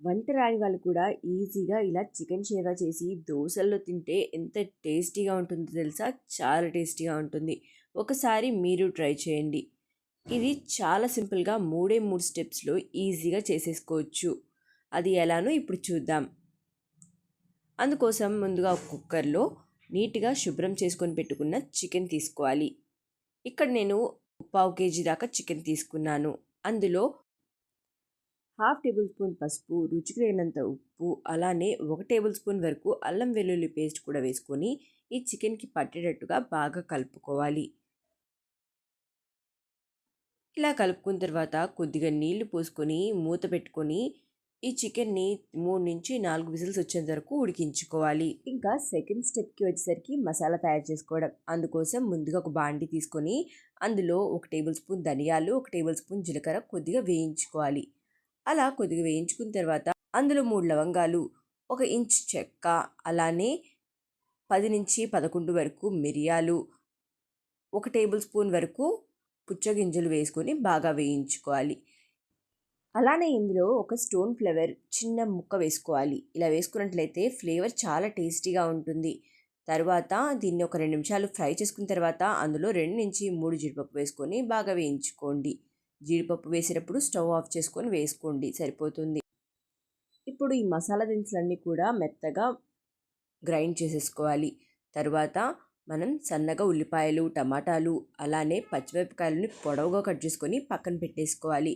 వంట రాని వాళ్ళు కూడా ఈజీగా ఇలా చికెన్ షేర్వా చేసి దోసల్లో తింటే ఎంత టేస్టీగా ఉంటుందో తెలుసా? చాలా టేస్టీగా ఉంటుంది. ఒకసారి మీరు ట్రై చేయండి. ఇది చాలా సింపుల్‌గా 3 స్టెప్స్‌లో ఈజీగా చేసేసుకోవచ్చు. అది ఎలానో ఇప్పుడు చూద్దాం. అందుకోసం ముందుగా ఒక కుక్కర్‌లో నీట్‌గా శుభ్రం చేసుకొని పెట్టుకున్న చికెన్ తీసుకోవాలి. ఇక్కడ నేను పావు కేజీ దాకా చికెన్ తీసుకున్నాను. అందులో హాఫ్ టేబుల్ స్పూన్ పసుపు, రుచికి తగినంత ఉప్పు, అలానే 1 టేబుల్ స్పూన్ వరకు అల్లం వెల్లుల్లి పేస్ట్ కూడా వేసుకొని ఈ చికెన్‌కి పట్టేటట్టుగా బాగా కలుపుకోవాలి. ఇలా కలుపుకున్న తర్వాత కొద్దిగా నీళ్లు పోసుకొని మూత పెట్టుకొని ఈ చికెన్ని 3-4 విజిల్స్ వచ్చేంత వరకు ఉడికించుకోవాలి. ఇంకా సెకండ్ స్టెప్‌కి వచ్చేసరికి మసాలా తయారు చేసుకోవడం. అందుకోసం ముందుగా ఒక బాండీ తీసుకొని అందులో 1 టేబుల్ స్పూన్ ధనియాలు, 1 టేబుల్ స్పూన్ జీలకర్ర కొద్దిగా వేయించుకోవాలి. అలా కొద్దిగా వేయించుకున్న తర్వాత అందులో 3 లవంగాలు, 1 ఇంచ్ చెక్క, అలానే 10-11 వరకు మిరియాలు, 1 టేబుల్ స్పూన్ వరకు పుచ్చగింజలు వేసుకొని బాగా వేయించుకోవాలి. అలానే ఇందులో ఒక స్టోన్ ఫ్లేవర్ చిన్న ముక్క వేసుకోవాలి. ఇలా వేసుకున్నట్లయితే ఫ్లేవర్ చాలా టేస్టీగా ఉంటుంది. తర్వాత దీన్ని ఒక 2 నిమిషాలు ఫ్రై చేసుకున్న తర్వాత అందులో 2-3 జీడిపప్పు వేసుకొని బాగా వేయించుకోండి. జీడిపప్పు వేసేటప్పుడు స్టవ్ ఆఫ్ చేసుకొని వేసుకోండి, సరిపోతుంది. ఇప్పుడు ఈ మసాలా దినుసులన్నీ కూడా మెత్తగా గ్రైండ్ చేసేసుకోవాలి. తర్వాత మనం సన్నగా ఉల్లిపాయలు, టమాటాలు, అలానే పచ్చిమిరపకాయలని పొడవుగా కట్ చేసుకొని పక్కన పెట్టేసుకోవాలి.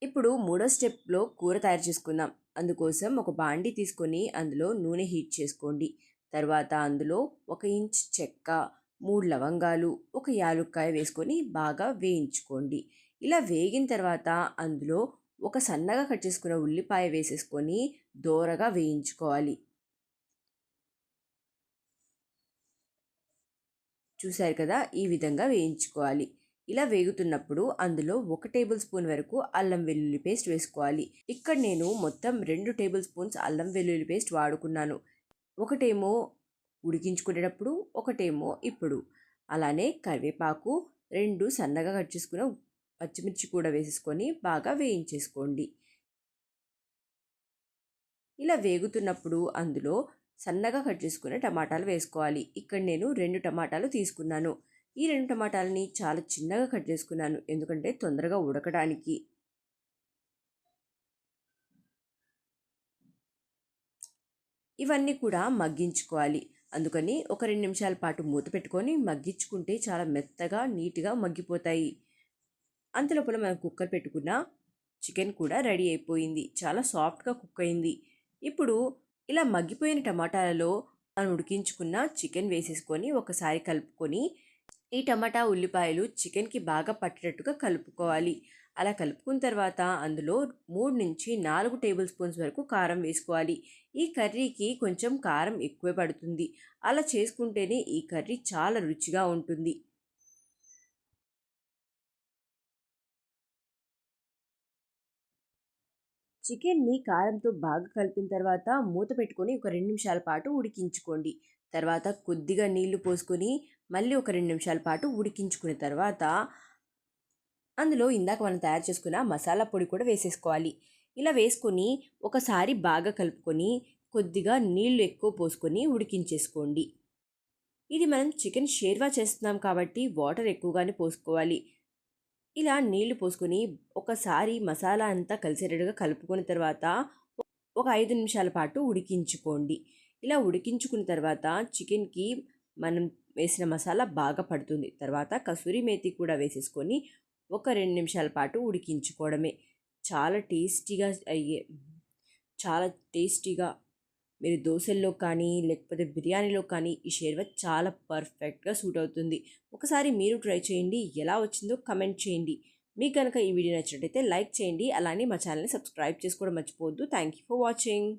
ఇప్పుడు మూడో స్టెప్లో కూర తయారు చేసుకుందాం. అందుకోసం ఒక బాండీ తీసుకొని అందులో నూనె హీట్ చేసుకోండి. తర్వాత అందులో 1 ఇంచ్ చెక్క, 3 లవంగాలు, 1 యాలుక్కాయ వేసుకొని బాగా వేయించుకోండి. ఇలా వేగిన తర్వాత అందులో ఒక సన్నగా కట్ చేసుకున్న ఉల్లిపాయ వేసేసుకొని దోరగా వేయించుకోవాలి. చూశారు కదా, ఈ విధంగా వేయించుకోవాలి. ఇలా వేగుతున్నప్పుడు అందులో 1 టేబుల్ స్పూన్ వరకు అల్లం వెల్లుల్లి పేస్ట్ వేసుకోవాలి. ఇక్కడ నేను మొత్తం 2 టేబుల్ స్పూన్స్ అల్లం వెల్లుల్లి పేస్ట్ వాడుకున్నాను. ఒకటేమో ఉడికించుకునేటప్పుడు, ఒకటేమో ఇప్పుడు. అలానే కరివేపాకు, 2 సన్నగా కట్ చేసుకున్న పచ్చిమిర్చి కూడా వేసేసుకొని బాగా వేయించేసుకోండి. ఇలా వేగుతున్నప్పుడు అందులో సన్నగా కట్ చేసుకున్న టమాటాలు వేసుకోవాలి. ఇక్కడ నేను 2 టమాటాలు తీసుకున్నాను. ఈ 2 టమాటాలని చాలా చిన్నగా కట్ చేసుకున్నాను, ఎందుకంటే తొందరగా ఉడకడానికి. ఇవన్నీ కూడా మగ్గించుకోవాలి. అందుకని ఒక 2 నిమిషాల పాటు మూత పెట్టుకొని మగ్గించుకుంటే చాలా మెత్తగా నీట్గా మగ్గిపోతాయి. అంతలోపల మనం కుక్కర్ పెట్టుకున్న చికెన్ కూడా రెడీ అయిపోయింది. చాలా సాఫ్ట్గా కుక్ అయింది. ఇప్పుడు ఇలా మగ్గిపోయిన టమాటాలలో మనం ఉడికించుకున్న చికెన్ వేసేసుకొని ఒకసారి కలుపుకొని ఈ టమాటా, ఉల్లిపాయలు చికెన్కి బాగా పట్టేటట్టుగా కలుపుకోవాలి. అలా కలుపుకున్న తర్వాత అందులో 3-4 టేబుల్ స్పూన్స్ వరకు కారం వేసుకోవాలి. ఈ కర్రీకి కొంచెం కారం ఎక్కువే పడుతుంది. అలా చేసుకుంటేనే ఈ కర్రీ చాలా రుచిగా ఉంటుంది. చికెన్ని కారంతో బాగా కలిపిన తర్వాత మూత పెట్టుకొని ఒక 2 నిమిషాల పాటు ఉడికించుకోండి. తర్వాత కొద్దిగా నీళ్లు పోసుకొని మళ్ళీ ఒక 2 నిమిషాల పాటు ఉడికించుకున్న తర్వాత అందులో ఇందాక మనం తయారు చేసుకున్న మసాలా పొడి కూడా వేసేసుకోవాలి. ఇలా వేసుకొని ఒకసారి బాగా కలుపుకొని కొద్దిగా నీళ్లు ఎక్కువ పోసుకొని ఉడికించేసుకోండి. ఇది మనం చికెన్ షేర్వా చేస్తున్నాం కాబట్టి వాటర్ ఎక్కువగానే పోసుకోవాలి. ఇలా నీళ్లు పోసుకొని ఒకసారి మసాలా అంతా కలిసేటట్టుగా కలుపుకున్న తర్వాత ఒక 5 నిమిషాల పాటు ఉడికించుకోండి. ఇలా ఉడికించుకున్న తర్వాత చికెన్కి మనం వేసిన మసాలా బాగా పడుతుంది. తర్వాత కసూరి మేతి కూడా వేసేసుకొని ఒక 2 నిమిషాల పాటు ఉడికించుకోవడమే. చాలా టేస్టీగా అయ్యే చాలా టేస్టీగా మీరు దోశల్లో కానీ లేకపోతే బిర్యానీలో కానీ ఈ షేర్వా చాలా పర్ఫెక్ట్గా సూట్ అవుతుంది. ఒకసారి మీరు ట్రై చేయండి, ఎలా వచ్చిందో కమెంట్ చేయండి. మీకు కనుక ఈ వీడియో నచ్చినట్టయితే లైక్ చేయండి, అలానే మా ఛానల్ని సబ్స్క్రైబ్ చేసుకోవడం మర్చిపోవద్దు. Thank you for watching.